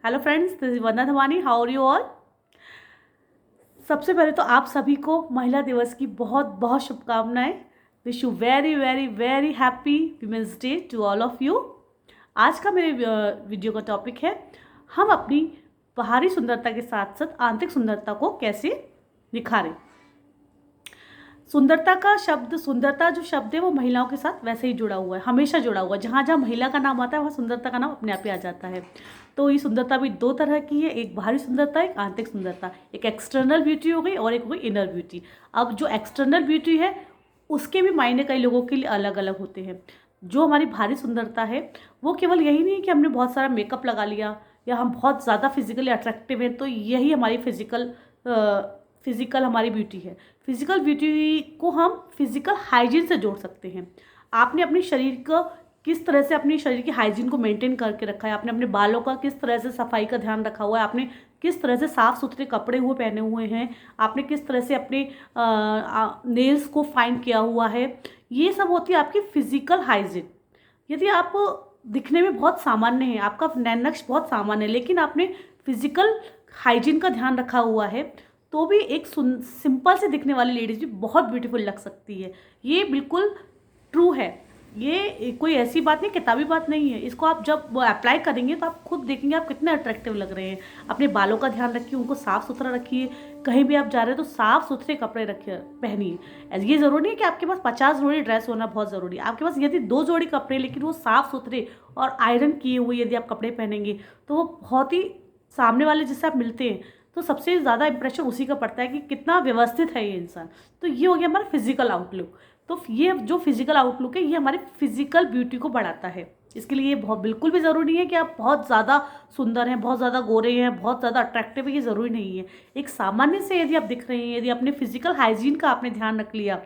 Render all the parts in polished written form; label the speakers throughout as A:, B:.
A: Hello friends, this is Vandana Dhawani. How are you all. सबसे पहले तो आप सभी को महिला दिवस की बहुत बहुत शुभकामनाएं। Wish you very very very happy women's day to all of you. आज का मेरे वीडियो का टॉपिक है, हम अपनी बाहरी सुंदरता के साथ साथ आंतरिक सुंदरता को कैसे निखारें। सुंदरता का शब्द, सुंदरता जो शब्द है वो महिलाओं के साथ वैसे ही जुड़ा हुआ है, हमेशा जुड़ा हुआ है। जहाँ जहाँ महिला का नाम आता है वहाँ सुंदरता का नाम अपने आप ही आ जाता है। तो ये सुंदरता भी दो तरह की है, एक बाहरी सुंदरता, एक आंतरिक सुंदरता। एक एक्सटर्नल ब्यूटी हो गई और एक हो गई इनर ब्यूटी। अब जो एक्सटर्नल ब्यूटी है उसके भी मायने कई लोगों के लिए अलग अलग होते हैं। जो हमारी बाहरी सुंदरता है वो केवल यही नहीं है कि हमने बहुत सारा मेकअप लगा लिया या हम बहुत ज़्यादा फिजिकली अट्रैक्टिव हैं तो यही हमारी फिजिकल हमारी ब्यूटी है। फिजिकल ब्यूटी को हम फिजिकल हाइजीन से जोड़ सकते हैं। आपने अपने शरीर को किस तरह से, अपनी शरीर की हाइजीन को मेंटेन करके रखा है, आपने अपने बालों का किस तरह से सफाई का ध्यान रखा हुआ है, आपने किस तरह से साफ़ सुथरे कपड़े हुए पहने हुए हैं, आपने किस तरह से अपने नेल्स को फाइन किया हुआ है, ये सब होती है आपकी फिजिकल हाइजीन। यदि आप दिखने में बहुत सामान्य हैं, आपका नैनक्श बहुत सामान्य है, लेकिन आपने फिजिकल हाइजीन का ध्यान रखा हुआ है तो भी एक सिंपल से दिखने वाली लेडीज भी बहुत ब्यूटीफुल लग सकती है। ये बिल्कुल ट्रू है, ये कोई ऐसी बात नहीं, किताबी बात नहीं है। इसको आप जब अप्लाई करेंगे तो आप खुद देखेंगे आप कितने अट्रैक्टिव लग रहे हैं। अपने बालों का ध्यान रखिए, उनको साफ़ सुथरा रखिए। कहीं भी आप जा रहे हैं तो साफ़ सुथरे कपड़े रखिए, पहनिए। ये ज़रूरी नहीं है कि आपके पास 50 जोड़ी ड्रेस होना बहुत ज़रूरी है। आपके पास यदि 2 जोड़ी कपड़े लेकिन वो साफ़ सुथरे और आयरन किए हुए यदि आप कपड़े पहनेंगे तो वो बहुत ही, सामने वाले जिससे आप मिलते हैं तो सबसे ज़्यादा इंप्रेशन उसी का पड़ता है कि कितना व्यवस्थित है ये इंसान। तो ये हो गया हमारा फिजिकल आउटलुक। तो ये जो फिजिकल आउटलुक है ये हमारी फिजिकल ब्यूटी को बढ़ाता है। इसके लिए ये बहुत बिल्कुल भी ज़रूरी है कि आप बहुत ज़्यादा सुंदर हैं, बहुत ज़्यादा गोरे हैं, बहुत ज़्यादा अट्रैक्टिव है, ये ज़रूरी नहीं है। एक सामान्य से यदि आप दिख रहे हैं, यदि अपने फिजिकल हाइजीन का आपने ध्यान रख लिया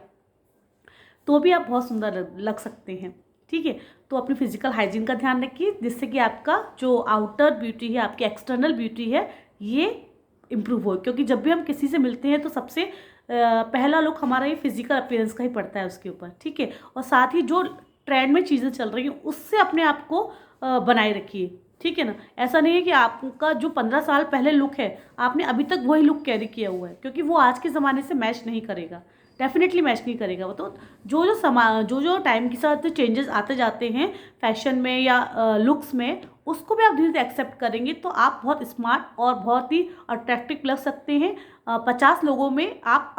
A: तो भी आप बहुत सुंदर लग सकते हैं। ठीक है, तो अपनी फिजिकल हाइजीन का ध्यान रखिए जिससे कि आपका जो आउटर ब्यूटी है, आपकी एक्सटर्नल ब्यूटी है, ये इम्प्रूव हो। क्योंकि जब भी हम किसी से मिलते हैं तो सबसे पहला लुक हमारा ये फिजिकल अपीयरेंस का ही पड़ता है उसके ऊपर। ठीक है, और साथ ही जो ट्रेंड में चीज़ें चल रही हैं उससे अपने आप को बनाए रखिए। ठीक है ना, ऐसा नहीं है कि आपका जो 15 साल पहले लुक है आपने अभी तक वही लुक कैरी किया हुआ है, क्योंकि वो आज के ज़माने से मैच नहीं करेगा, डेफिनेटली मैच नहीं करेगा वो। तो जो टाइम के साथ चेंजेस आते जाते हैं फैशन में या लुक्स में, उसको भी आप धीरे धीरे एक्सेप्ट करेंगे तो आप बहुत स्मार्ट और बहुत ही अट्रैक्टिव लग सकते हैं। 50 लोगों में आप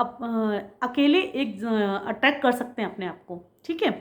A: अकेले एक अट्रैक्ट कर सकते हैं अपने आप को। ठीक है,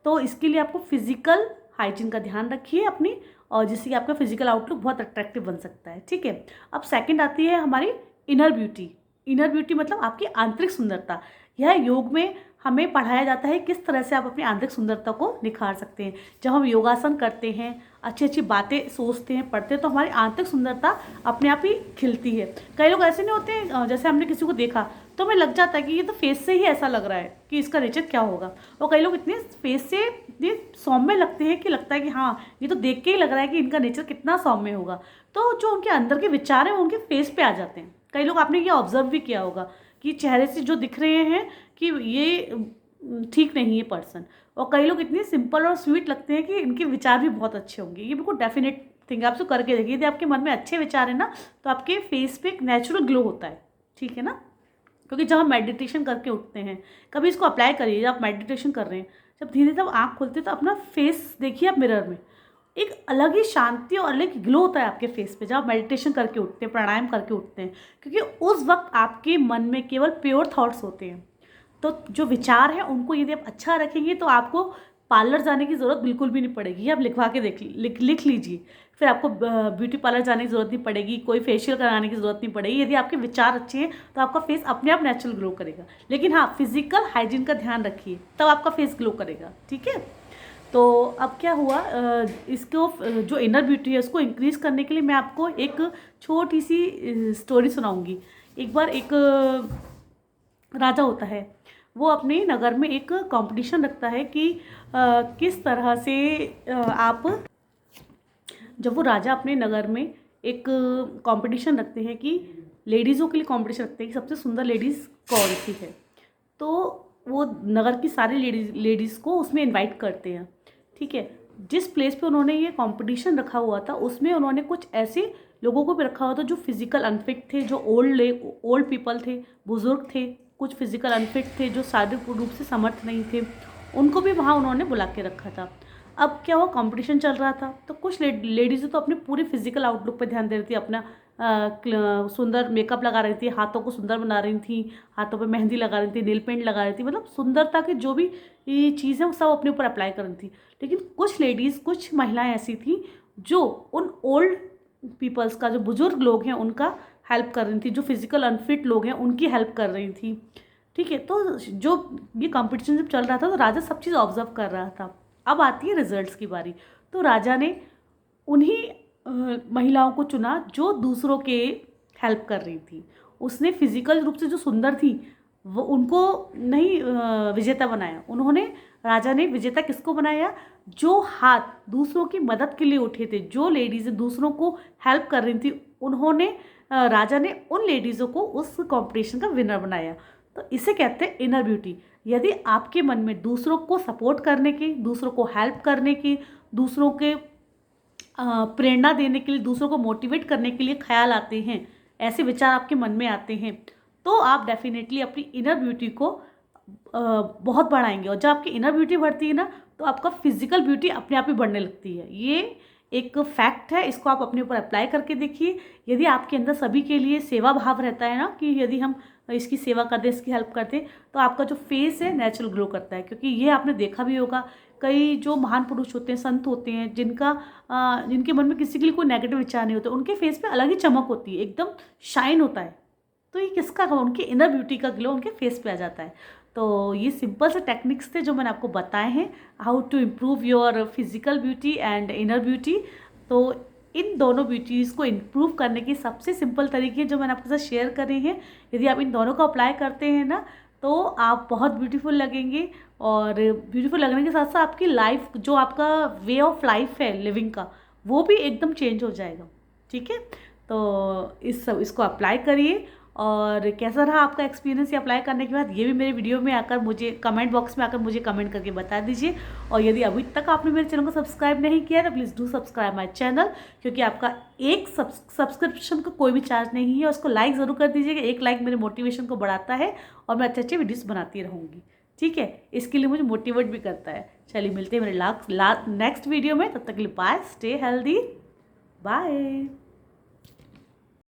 A: तो इसके लिए आपको फिजिकल हाइजीन का ध्यान रखिए अपनी, और जिससे कि आपका फिजिकल आउटलुक बहुत अट्रैक्टिव बन सकता है। ठीक है, अब सेकंड आती है हमारी इनर ब्यूटी। इनर ब्यूटी मतलब आपकी आंतरिक सुंदरता। यह योग में हमें पढ़ाया जाता है किस तरह से आप अपनी आंतरिक सुंदरता को निखार सकते हैं। जब हम योगासन करते हैं, अच्छी अच्छी बातें सोचते हैं, पढ़ते हैं, तो हमारी आंतरिक सुंदरता अपने आप ही खिलती है। कई लोग ऐसे नहीं होते हैं, जैसे हमने किसी को देखा तो हमें लग जाता है कि ये तो फेस से ही ऐसा लग रहा है कि इसका नेचर क्या होगा। और कई लोग इतने फेस से इतने सौम्य लगते हैं कि लगता है कि हाँ, ये तो देख के ही लग रहा है कि इनका नेचर कितना सौम्य होगा। तो जो उनके अंदर के विचार हैं वो उनके फेस पे आ जाते हैं। कई लोग, आपने ये ऑब्जर्व भी किया होगा कि चेहरे से जो दिख रहे हैं कि ये ठीक नहीं है पर्सन, और कई लोग इतने सिंपल और स्वीट लगते हैं कि इनके विचार भी बहुत अच्छे होंगे। ये बिल्कुल डेफिनेट थिंग, आप इसको करके देखिए। यदि आपके मन में अच्छे विचार है ना तो आपके फेस पे एक नेचुरल ग्लो होता है। ठीक है ना, क्योंकि जब हम मेडिटेशन करके उठते हैं, कभी इसको अप्लाई करिए। जब आप मेडिटेशन कर रहे हैं, जब धीरे धीरे आँख खोलते हैं तो अपना फेस देखिए आप मिरर में, एक अलग ही शांति और अलग ग्लो होता है आपके फेस पे जब आप मेडिटेशन करके उठते हैं, प्राणायाम करके उठते हैं। क्योंकि उस वक्त आपके मन में केवल प्योर थॉट्स होते हैं। तो जो विचार हैं उनको यदि आप अच्छा रखेंगे तो आपको पार्लर जाने की ज़रूरत बिल्कुल भी नहीं पड़ेगी। आप लिखवा के लिख लीजिए, फिर आपको ब्यूटी पार्लर जाने की ज़रूरत नहीं पड़ेगी, कोई फेशियल कराने की ज़रूरत नहीं पड़ेगी। यदि आपके विचार अच्छे हैं तो आपका फेस अपने आप नेचुरल ग्लो करेगा। लेकिन हाँ, फिजिकल हाइजीन का ध्यान रखिए, तब आपका फेस ग्लो करेगा। ठीक है, तो अब क्या हुआ, इसको जो इनर ब्यूटी है उसको इंक्रीज़ करने के लिए मैं आपको एक छोटी सी स्टोरी सुनाऊंगी। एक बार एक राजा होता है, वो अपने नगर में एक कंपटीशन रखता है कि किस तरह से आप, जब वो राजा अपने नगर में एक कंपटीशन रखते हैं कि लेडीज़ों के लिए कंपटीशन रखते हैं कि सबसे सुंदर लेडीज़ कौन सी है, तो वो नगर की सारी लेडीज़ को उसमें इनवाइट करते हैं। ठीक है, जिस प्लेस पे उन्होंने ये कंपटीशन रखा हुआ था उसमें उन्होंने कुछ ऐसी लोगों को भी रखा हुआ था जो फिजिकल अनफिट थे, जो ओल्ड पीपल थे, बुजुर्ग थे, कुछ फिजिकल अनफिट थे, जो शारीरिक रूप से समर्थ नहीं थे, उनको भी वहाँ उन्होंने बुला के रखा था। अब क्या हुआ, कंपटीशन चल रहा था, तो कुछ लेडीज़ तो अपने पूरे फिजिकल आउटलुक पर ध्यान दे रही थी, अपना सुंदर मेकअप लगा रही थी, हाथों को सुंदर बना रही थी, हाथों पे मेहंदी लगा रही थी, नेल पेंट लगा रही थी, मतलब सुंदरता की जो भी चीज़ है वो सब अपने ऊपर अप्लाई कर रही थी। लेकिन कुछ लेडीज़, कुछ महिलाएं ऐसी थी जो उन ओल्ड पीपल्स का, जो बुजुर्ग लोग हैं उनका हेल्प कर रही थी, जो फिजिकल अनफिट लोग हैं उनकी हेल्प कर रही थी। ठीक है, तो जो ये कंपटीशन जब चल रहा था तो राजा सब चीज़ ऑब्जर्व कर रहा था। अब आती है रिजल्ट्स की बारी। तो राजा ने उन्हीं महिलाओं को चुना जो दूसरों के हेल्प कर रही थी। उसने फिजिकल रूप से जो सुंदर थी वो उनको नहीं विजेता बनाया। उन्होंने, राजा ने विजेता किसको बनाया, जो हाथ दूसरों की मदद के लिए उठे थे, जो लेडीज़ दूसरों को हेल्प कर रही थी, उन्होंने राजा ने उन लेडीज़ों को उस कंपटीशन का विनर बनाया। तो इसे कहते हैं इनर ब्यूटी। यदि आपके मन में दूसरों को सपोर्ट करने की, दूसरों को हेल्प करने की, दूसरों के प्रेरणा देने के लिए, दूसरों को मोटिवेट करने के लिए ख्याल आते हैं, ऐसे विचार आपके मन में आते हैं, तो आप डेफिनेटली अपनी इनर ब्यूटी को बहुत बढ़ाएंगे। और जब आपकी इनर ब्यूटी बढ़ती है ना, तो आपका फिजिकल ब्यूटी अपने आप ही बढ़ने लगती है। ये एक फैक्ट है, इसको आप अपने ऊपर अप्लाई करके देखिए। यदि आपके अंदर सभी के लिए सेवा भाव रहता है ना, कि यदि हम इसकी सेवा कर दें, इसकी हेल्प करते, तो आपका जो फेस है नेचुरल ग्लो करता है। क्योंकि ये आपने देखा भी होगा, कई जो महान पुरुष होते हैं, संत होते हैं, जिनके मन में किसी के लिए कोई नेगेटिव विचार नहीं होता, उनके फेस पे अलग ही चमक होती है, एकदम शाइन होता है। तो ये किसका, उनकी इनर ब्यूटी का ग्लो उनके फेस पे आ जाता है। तो ये सिंपल से टेक्निक्स थे जो मैंने आपको बताए हैं, how to improve your physical beauty and inner beauty. तो इन दोनों ब्यूटीज़ को इम्प्रूव करने के सबसे सिंपल तरीके जो मैंने आपके साथ शेयर करे हैं, यदि आप इन दोनों को अप्लाई करते हैं ना, तो आप बहुत ब्यूटीफुल लगेंगे। और ब्यूटीफुल लगने के साथ साथ आपकी लाइफ, जो आपका वे ऑफ लाइफ है लिविंग का, वो भी एकदम चेंज हो जाएगा। ठीक है, तो इसको अप्लाई करिए। और कैसा रहा आपका एक्सपीरियंस ये अप्लाई करने के बाद, ये भी मेरे वीडियो में आकर मुझे कमेंट बॉक्स में आकर मुझे कमेंट करके बता दीजिए। और यदि अभी तक आपने मेरे चैनल को सब्सक्राइब नहीं किया है तो please do subscribe my channel, क्योंकि आपका एक सब्सक्रिप्शन का कोई भी चार्ज नहीं है। उसको लाइक ज़रूर कर दीजिएगा, एक लाइक मेरे मोटिवेशन को बढ़ाता है और मैं अच्छे अच्छे वीडियोज़ बनाती रहूँगी। ठीक है, इसके लिए मुझे मोटिवेट भी करता है। चलिए मिलते हैं मेरे नेक्स्ट वीडियो में, तब तक के लिए बाय, स्टे हेल्दी, बाय।